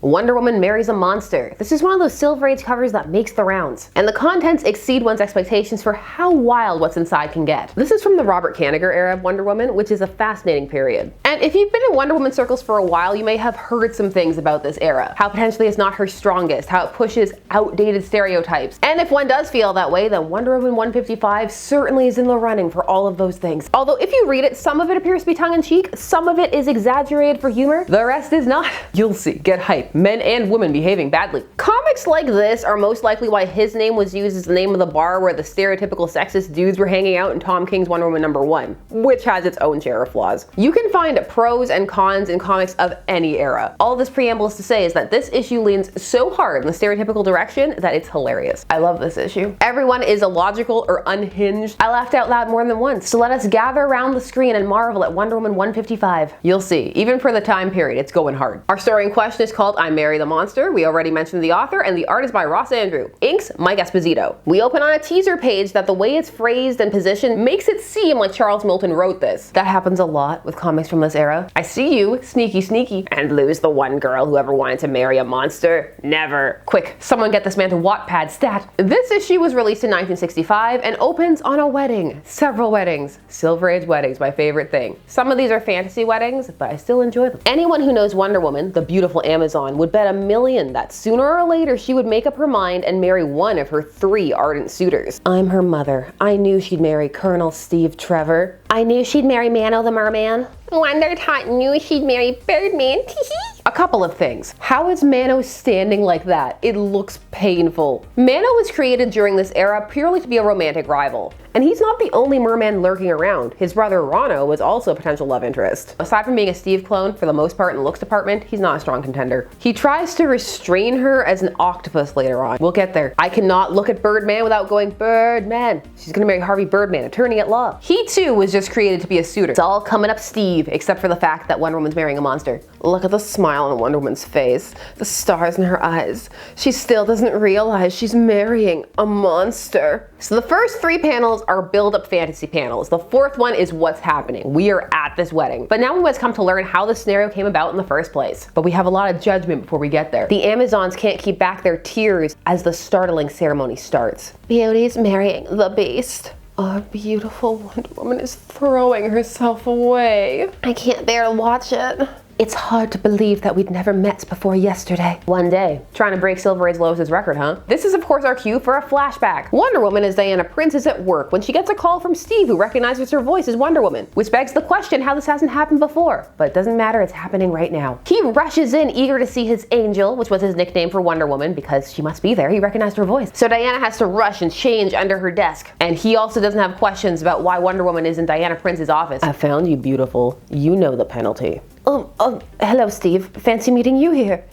Wonder Woman Marries a Monster. This is one of those Silver Age covers that makes the rounds, and the contents exceed one's expectations for how wild what's inside can get. This is from the Robert Kanigher era of Wonder Woman, which is a fascinating period. And if you've been in Wonder Woman circles for a while, you may have heard some things about this era. How potentially it's not her strongest, how it pushes outdated stereotypes. And if one does feel that way, then Wonder Woman 155 certainly is in the running for all of those things. Although if you read it, some of it appears to be tongue-in-cheek, some of it is exaggerated for humor, the rest is not. You'll see. Get hype. Men and women behaving badly. Comics like this are most likely why his name was used as the name of the bar where the stereotypical sexist dudes were hanging out in Tom King's Wonder Woman #1, which has its own share of flaws. You can find pros and cons in comics of any era. All this preamble is to say is that this issue leans so hard in the stereotypical direction that it's hilarious. I love this issue. Everyone is illogical or unhinged. I laughed out loud more than once. So let us gather around the screen and marvel at Wonder Woman 155. You'll see, even for the time period, it's going hard. Our story in question is called I Marry the Monster. We already mentioned the author, and the art is by Ross Andrew. Inks, Mike Esposito. We open on a teaser page that the way it's phrased and positioned makes it seem like Charles Milton wrote this. That happens a lot with comics from this era. I see you, sneaky sneaky, and lose the one girl who ever wanted to marry a monster. Never. Quick, someone get this man to Wattpad stat. This issue was released in 1965 and opens on a wedding. Several weddings. Silver Age weddings, my favorite thing. Some of these are fantasy weddings, but I still enjoy them. Anyone who knows Wonder Woman, the beautiful Amazon, would bet $1 million that sooner or later she would make up her mind and marry one of her 3 ardent suitors. I'm her mother. I knew she'd marry Colonel Steve Trevor. I knew she'd marry Mano the Merman. Wonder Tot knew she'd marry Birdman. A couple of things. How is Mano standing like that? It looks painful. Mano was created during this era purely to be a romantic rival. And he's not the only merman lurking around. His brother Rano was also a potential love interest. Aside from being a Steve clone, for the most part in the looks department, he's not a strong contender. He tries to restrain her as an octopus later on. We'll get there. I cannot look at Birdman without going, Birdman. She's gonna marry Harvey Birdman, attorney at law. He too was just created to be a suitor. It's all coming up Steve, except for the fact that Wonder Woman's marrying a monster. Look at the smile on Wonder Woman's face, the stars in her eyes. She still doesn't realize she's marrying a monster. So the first 3 panels are build-up fantasy panels. The 4th one is what's happening. We are at this wedding. But now we must come to learn how the scenario came about in the first place. But we have a lot of judgment before we get there. The Amazons can't keep back their tears as the startling ceremony starts. Beauty's marrying the Beast. Our beautiful Wonder Woman is throwing herself away. I can't bear to watch it. It's hard to believe that we'd never met before yesterday. One day. Trying to break Silver Age Lois' record, huh? This is of course our cue for a flashback. Wonder Woman as Diana Prince is at work when she gets a call from Steve, who recognizes her voice as Wonder Woman, which begs the question how this hasn't happened before. But it doesn't matter, it's happening right now. He rushes in eager to see his angel, which was his nickname for Wonder Woman because she must be there, he recognized her voice. So Diana has to rush and change under her desk. And he also doesn't have questions about why Wonder Woman is in Diana Prince's office. I found you beautiful. You know the penalty. Hello, Steve. Fancy meeting you here.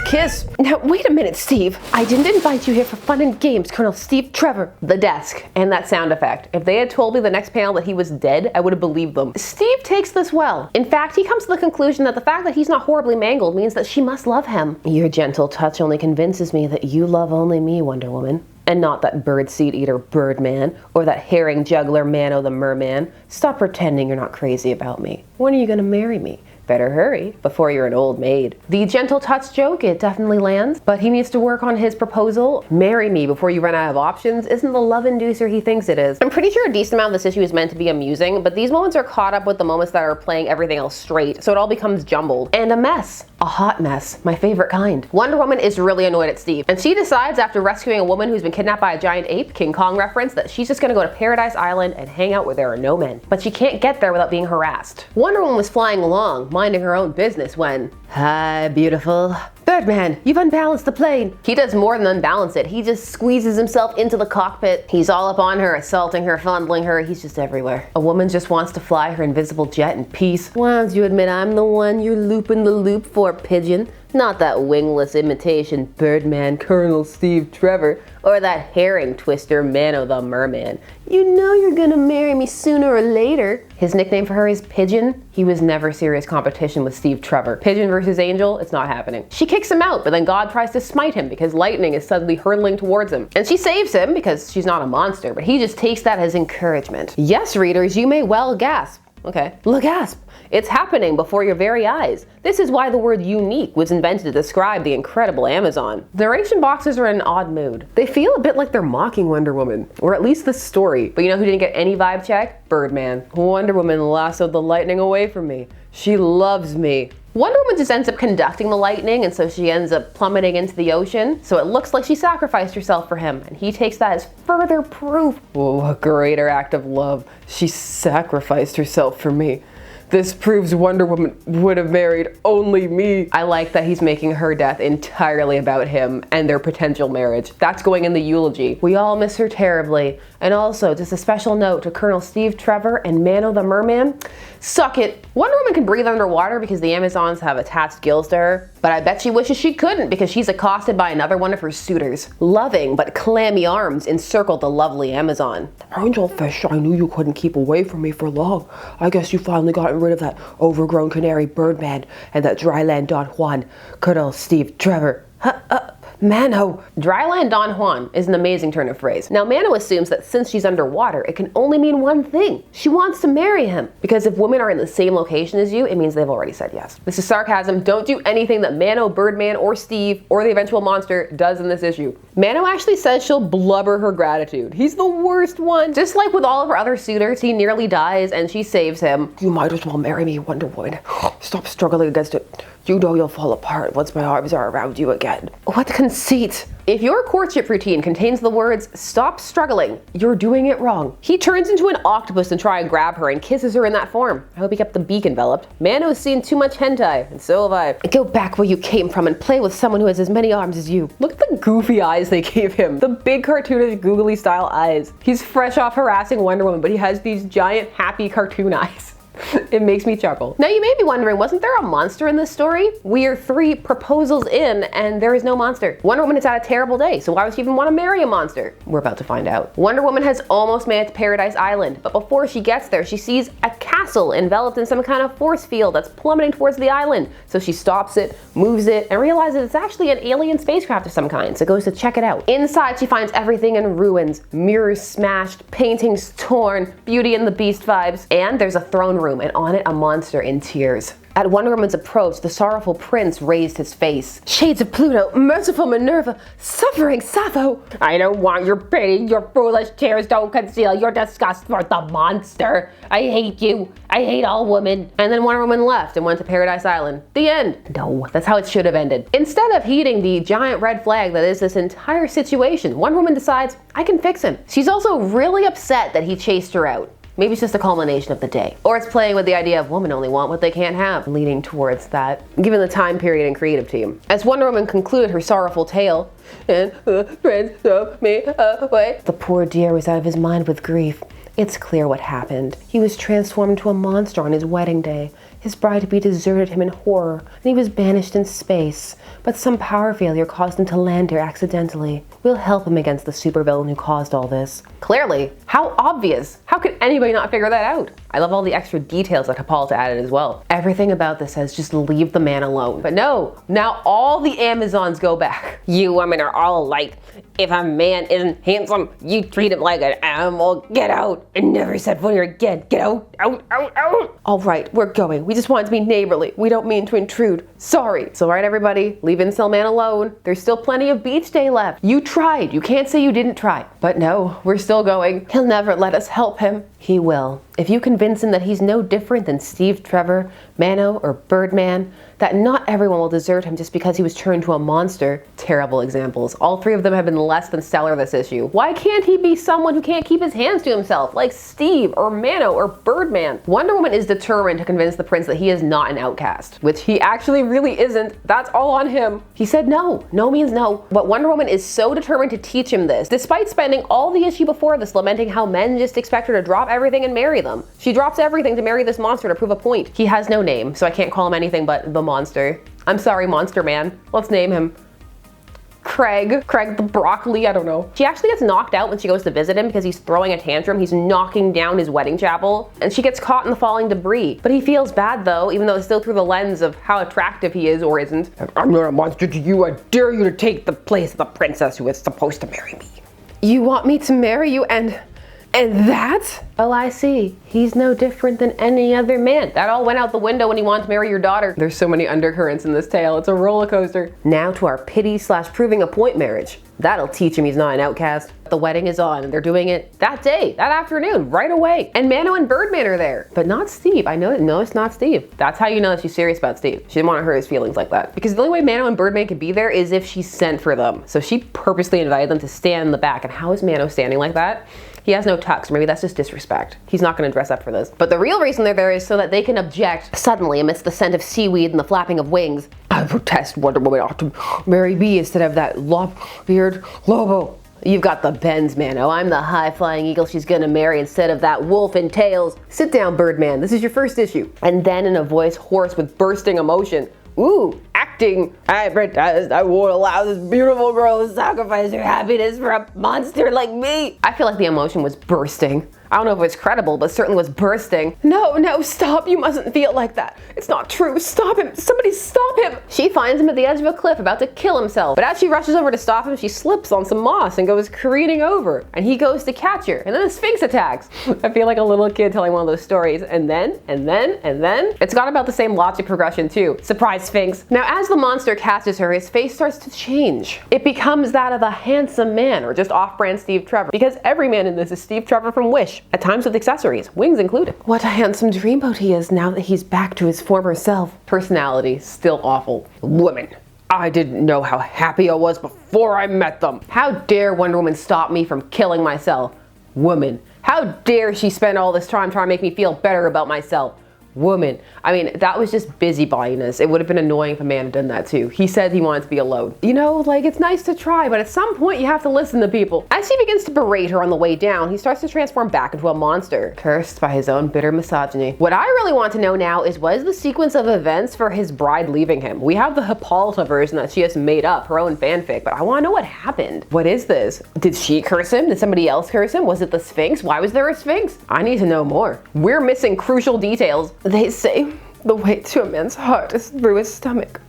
Kiss. Now, wait a minute, Steve. I didn't invite you here for fun and games, Colonel Steve Trevor. The desk and that sound effect. If they had told me the next panel that he was dead, I would have believed them. Steve takes this well. In fact, he comes to the conclusion that the fact that he's not horribly mangled means that she must love him. Your gentle touch only convinces me that you love only me, Wonder Woman. And not that birdseed eater Birdman, or that herring juggler Mano the Merman. Stop pretending you're not crazy about me. When are you gonna marry me? Better hurry, before you're an old maid. The gentle touch joke, it definitely lands, but he needs to work on his proposal. Marry me before you run out of options isn't the love inducer he thinks it is. I'm pretty sure a decent amount of this issue is meant to be amusing, but these moments are caught up with the moments that are playing everything else straight, so it all becomes jumbled. And a mess. A hot mess. My favorite kind. Wonder Woman is really annoyed at Steve, and she decides after rescuing a woman who's been kidnapped by a giant ape, King Kong reference, that she's just gonna go to Paradise Island and hang out where there are no men. But she can't get there without being harassed. Wonder Woman was flying along, minding her own business when, hi, beautiful. Birdman, you've unbalanced the plane. He does more than unbalance it. He just squeezes himself into the cockpit. He's all up on her, assaulting her, fondling her. He's just everywhere. A woman just wants to fly her invisible jet in peace. Why don't you admit I'm the one you're looping the loop for, pigeon? Not that wingless imitation Birdman Colonel Steve Trevor, or that herring twister Mano the Merman. You know you're gonna marry me sooner or later. His nickname for her is Pigeon. He was never serious competition with Steve Trevor. Pigeon versus Angel, it's not happening. She kicks him out, but then God tries to smite him because lightning is suddenly hurtling towards him. And she saves him because she's not a monster, but he just takes that as encouragement. Yes, readers, you may well gasp. Okay. Le gasp! It's happening before your very eyes. This is why the word unique was invented to describe the incredible Amazon. The ration boxes are in an odd mood. They feel a bit like they're mocking Wonder Woman, or at least the story. But you know who didn't get any vibe check? Birdman. Wonder Woman lassoed the lightning away from me. She loves me. Wonder Woman just ends up conducting the lightning, and so she ends up plummeting into the ocean. So it looks like she sacrificed herself for him, and he takes that as further proof. Oh, a greater act of love. She sacrificed herself for me. This proves Wonder Woman would have married only me. I like that he's making her death entirely about him and their potential marriage. That's going in the eulogy. We all miss her terribly. And also, just a special note to Colonel Steve Trevor and Mano the Merman. Suck it. Wonder Woman can breathe underwater because the Amazons have attached gills to her, but I bet she wishes she couldn't because she's accosted by another one of her suitors. Loving but clammy arms encircled the lovely Amazon. Angelfish, I knew you couldn't keep away from me for long. I guess you finally gotten rid of that overgrown canary Birdman and that dryland Don Juan. Colonel Steve Trevor. Mano. Dryland Don Juan is an amazing turn of phrase. Now Mano assumes that since she's underwater, it can only mean one thing. She wants to marry him. Because if women are in the same location as you, it means they've already said yes. This is sarcasm. Don't do anything that Mano, Birdman, or Steve, or the eventual monster does in this issue. Mano actually says she'll blubber her gratitude. He's the worst one. Just like with all of her other suitors, he nearly dies and she saves him. You might as well marry me, Wonder Woman. Stop struggling against it. You know you'll fall apart once my arms are around you again. What conceit. If your courtship routine contains the words, stop struggling, you're doing it wrong. He turns into an octopus and tries to grab her and kisses her in that form. I hope he kept the beak enveloped. Mano's seen too much hentai, and so have I. Go back where you came from and play with someone who has as many arms as you. Look at the goofy eyes they gave him. The big cartoonish googly style eyes. He's fresh off harassing Wonder Woman, but he has these giant happy cartoon eyes. It makes me chuckle. Now you may be wondering, wasn't there a monster in this story? We are 3 proposals in and there is no monster. Wonder Woman has had a terrible day, so why would she even want to marry a monster? We're about to find out. Wonder Woman has almost made it to Paradise Island, but before she gets there, she sees a castle enveloped in some kind of force field that's plummeting towards the island. So she stops it, moves it, and realizes it's actually an alien spacecraft of some kind, so goes to check it out. Inside, she finds everything in ruins, mirrors smashed, paintings torn, Beauty and the Beast vibes, and there's a throne room, and on it a monster in tears. At Wonder Woman's approach, the sorrowful prince raised his face. Shades of Pluto, merciful Minerva, suffering Sappho. I don't want your pity, your foolish tears don't conceal your disgust for the monster. I hate you, I hate all women. And then Wonder Woman left and went to Paradise Island. The end. No, that's how it should have ended. Instead of heeding the giant red flag that is this entire situation, Wonder Woman decides, I can fix him. She's also really upset that he chased her out. Maybe it's just a culmination of the day. Or it's playing with the idea of women only want what they can't have, leaning towards that, given the time period and creative team. As Wonder Woman concluded her sorrowful tale, and the prince took me away. The poor dear was out of his mind with grief. It's clear what happened. He was transformed into a monster on his wedding day. His bride-to-be deserted him in horror, and he was banished in space. But some power failure caused him to land here accidentally. We'll help him against the supervillain who caused all this. Clearly. How obvious. How could anybody not figure that out? I love all the extra details that Hippolyta added as well. Everything about this says just leave the man alone. But no, now all the Amazons go back. You women are all like, if a man isn't handsome, you treat him like an animal. Get out. I never said foot here again. Get out, out, out, out. All right, we're going. We just wanted to be neighborly. We don't mean to intrude. Sorry. So right, everybody, leave Incel Man alone. There's still plenty of beach day left. You tried. You can't say you didn't try. But no, we're still going. He'll never let us help him. He will. If you convince him that he's no different than Steve Trevor, Mano, or Birdman, that not everyone will desert him just because he was turned to a monster. Terrible examples. All 3 of them have been less than stellar this issue. Why can't he be someone who can't keep his hands to himself, like Steve, or Mano, or Birdman? Wonder Woman is determined to convince the prince that he is not an outcast, which he actually really isn't. That's all on him. He said no. No means no. But Wonder Woman is so determined to teach him this, despite spending all the issue before this lamenting how men just expect her to drop everything and marry them. She drops everything to marry this monster to prove a point. He has no name, so I can't call him anything but the monster. I'm sorry, Monster Man. Let's name him Craig the broccoli, I don't know. She actually gets knocked out when she goes to visit him because he's throwing a tantrum. He's knocking down his wedding chapel, and she gets caught in the falling debris. But he feels bad though, even though it's still through the lens of how attractive he is or isn't. I'm not a monster to you. I dare you to take the place of the princess who is supposed to marry me. You want me to marry you and that? Oh, I see. He's no different than any other man. That all went out the window when he wanted to marry your daughter. There's so many undercurrents in this tale. It's a roller coaster. Now to our pity/proving a point marriage. That'll teach him he's not an outcast. The wedding is on and they're doing it that day, that afternoon, right away. And Mano and Birdman are there, but not Steve. I know, no, it's not Steve. That's how you know that she's serious about Steve. She didn't want to hurt his feelings like that. Because the only way Mano and Birdman could be there is if she sent for them. So she purposely invited them to stand in the back. And how is Mano standing like that? He has no tux, maybe that's just disrespect. He's not gonna dress up for this. But the real reason they're there is so that they can object suddenly amidst the scent of seaweed and the flapping of wings. I protest Wonder Woman ought to marry me instead of that lop-eared Lobo. You've got the bends, Mano. I'm the high-flying eagle she's gonna marry instead of that wolf in tails. Sit down, Birdman, this is your first issue. And then in a voice hoarse with bursting emotion, ooh, acting. I protest. I won't allow this beautiful girl to sacrifice her happiness for a monster like me. I feel like the emotion was bursting. I don't know if it's credible, but certainly was bursting. No, stop. You mustn't feel like that. It's not true. Stop him. Somebody stop him. She finds him at the edge of a cliff about to kill himself. But as she rushes over to stop him, she slips on some moss and goes careening over. And he goes to catch her. And then the Sphinx attacks. I feel like a little kid telling one of those stories. And then. It's got about the same logic progression too. Surprise, Sphinx. Now as the monster catches her, his face starts to change. It becomes that of a handsome man, or just off-brand Steve Trevor. Because every man in this is Steve Trevor from Wish. At times with accessories, wings included. What a handsome dreamboat he is now that he's back to his former self. Personality, still awful. Woman, I didn't know how happy I was before I met them. How dare Wonder Woman stop me from killing myself? Woman, how dare she spend all this time trying to make me feel better about myself? Woman. I mean, that was just busybodiness. It would have been annoying if a man had done that too. He said he wanted to be alone. You know, like, it's nice to try, but at some point you have to listen to people. As he begins to berate her on the way down, he starts to transform back into a monster, cursed by his own bitter misogyny. What I really want to know now is, what is the sequence of events for his bride leaving him? We have the Hippolyta version that she has made up, her own fanfic, but I want to know what happened. What is this? Did she curse him? Did somebody else curse him? Was it the Sphinx? Why was there a Sphinx? I need to know more. We're missing crucial details. They say the way to a man's heart is through his stomach.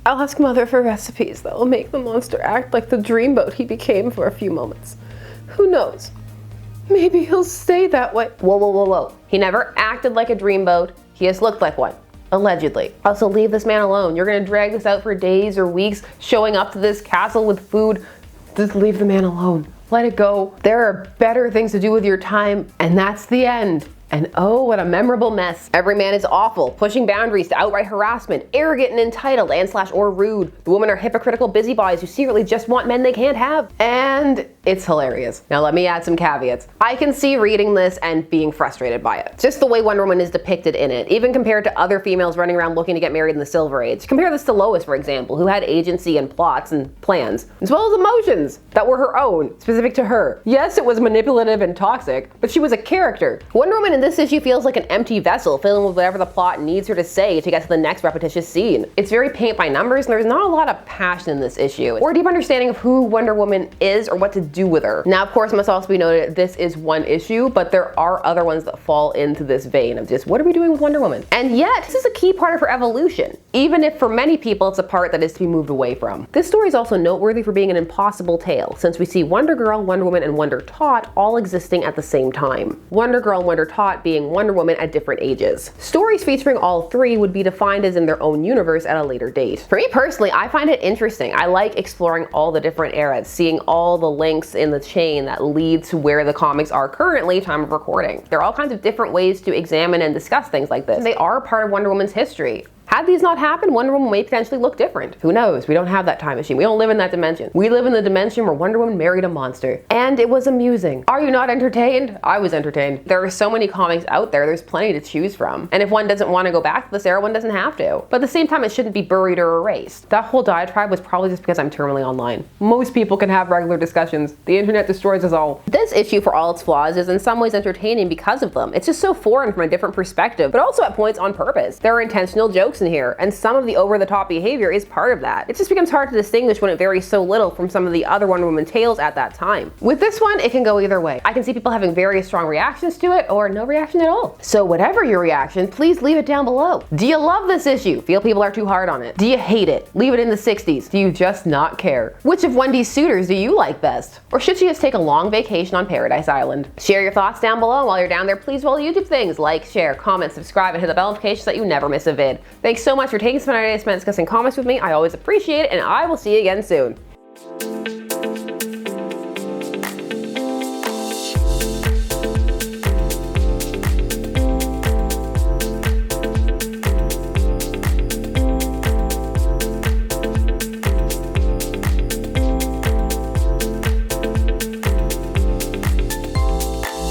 I'll ask Mother for recipes that will make the monster act like the dreamboat he became for a few moments. Who knows? Maybe he'll stay that way. Whoa. He never acted like a dreamboat. He has looked like one. Allegedly. Also, leave this man alone. You're gonna drag this out for days or weeks, showing up to this castle with food. Just leave the man alone. Let it go. There are better things to do with your time, and that's the end. And oh, what a memorable mess. Every man is awful, pushing boundaries to outright harassment, arrogant and entitled and/or rude. The women are hypocritical busybodies who secretly just want men they can't have. And it's hilarious. Now let me add some caveats. I can see reading this and being frustrated by it. Just the way Wonder Woman is depicted in it, even compared to other females running around looking to get married in the Silver Age. Compare this to Lois, for example, who had agency and plots and plans, as well as emotions that were her own, specific to her. Yes, it was manipulative and toxic, but she was a character. Wonder Woman in this issue feels like an empty vessel, filling with whatever the plot needs her to say to get to the next repetitious scene. It's very paint by numbers, and there's not a lot of passion in this issue, or a deep understanding of who Wonder Woman is or what to do with her. Now, of course, it must also be noted this is one issue, but there are other ones that fall into this vein of just, what are we doing with Wonder Woman? And yet, this is a key part of her evolution, even if for many people it's a part that is to be moved away from. This story is also noteworthy for being an impossible tale, since we see Wonder Girl, Wonder Woman, and Wonder Tot all existing at the same time. Wonder Girl and Wonder Tot being Wonder Woman at different ages. Stories featuring all three would be defined as in their own universe at a later date. For me personally, I find it interesting. I like exploring all the different eras, seeing all the links in the chain that lead to where the comics are currently, time of recording. There are all kinds of different ways to examine and discuss things like this. They are part of Wonder Woman's history. Had these not happened, Wonder Woman may potentially look different. Who knows? We don't have that time machine. We don't live in that dimension. We live in the dimension where Wonder Woman married a monster. And it was amusing. Are you not entertained? I was entertained. There are so many comics out there, there's plenty to choose from. And if one doesn't want to go back to this era, one doesn't have to. But at the same time, it shouldn't be buried or erased. That whole diatribe was probably just because I'm terminally online. Most people can have regular discussions. The internet destroys us all. This issue, for all its flaws, is in some ways entertaining because of them. It's just so foreign from a different perspective, but also at points on purpose. There are intentional jokes jokes in here, and some of the over-the-top behavior is part of that. It just becomes hard to distinguish when it varies so little from some of the other Wonder Woman tales at that time. With this one, it can go either way. I can see people having very strong reactions to it, or no reaction at all. So whatever your reaction, please leave it down below. Do you love this issue? Feel people are too hard on it? Do you hate it? Leave it in the 60s. Do you just not care? Which of Wendy's suitors do you like best? Or should she just take a long vacation on Paradise Island? Share your thoughts down below, and while you're down there, please do all the YouTube things like share, comment, subscribe, and hit the bell notification so that you never miss a vid. Thanks so much for taking some time today to spend discussing comics with me. I always appreciate it, and I will see you again soon.